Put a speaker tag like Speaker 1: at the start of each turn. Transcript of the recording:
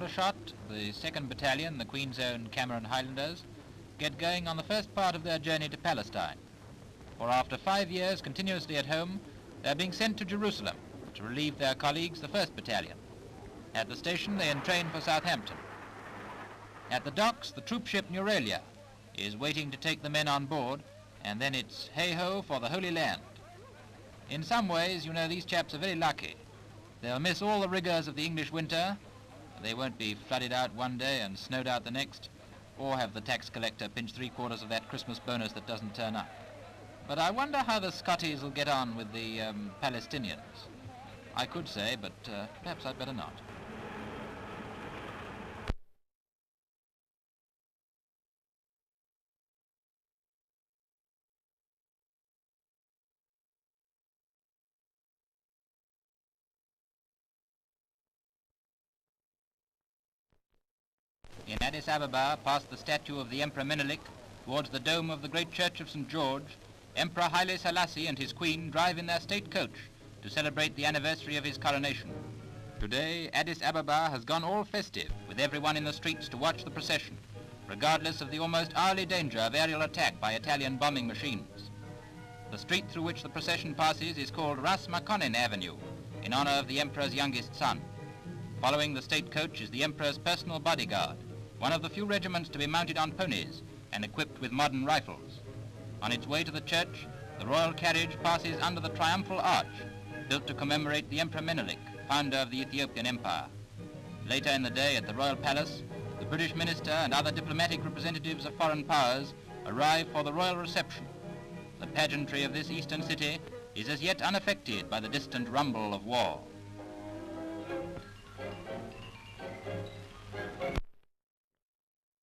Speaker 1: Aldershot, the 2nd Battalion, the Queen's Own Cameron Highlanders, get going on the first part of their journey to Palestine. For after 5 years continuously at home, they are being sent to Jerusalem to relieve their colleagues, the 1st Battalion. At the station, they entrain for Southampton. At the docks, the troop ship Neuralia is waiting to take the men on board, and then it's hey-ho for the Holy Land. In some ways, you know, these chaps are very lucky. They'll miss all the rigours of the English winter. They won't be flooded out one day and snowed out the next, or have the tax collector pinch 3/4 of that Christmas bonus that doesn't turn up. But I wonder how the Scotties will get on with the Palestinians. I could say, but perhaps I'd better not. In Addis Ababa, past the statue of the Emperor Menelik, towards the dome of the great church of St. George, Emperor Haile Selassie and his queen drive in their state coach to celebrate the anniversary of his coronation. Today, Addis Ababa has gone all festive, with everyone in the streets to watch the procession, regardless of the almost hourly danger of aerial attack by Italian bombing machines. The street through which the procession passes is called Ras Makonnen Avenue, in honor of the Emperor's youngest son. Following the state coach is the Emperor's personal bodyguard, one of the few regiments to be mounted on ponies and equipped with modern rifles. On its way to the church, the royal carriage passes under the triumphal arch, built to commemorate the Emperor Menelik, founder of the Ethiopian Empire. Later in the day at the royal palace, the British minister and other diplomatic representatives of foreign powers arrive for the royal reception. The pageantry of this eastern city is as yet unaffected by the distant rumble of war.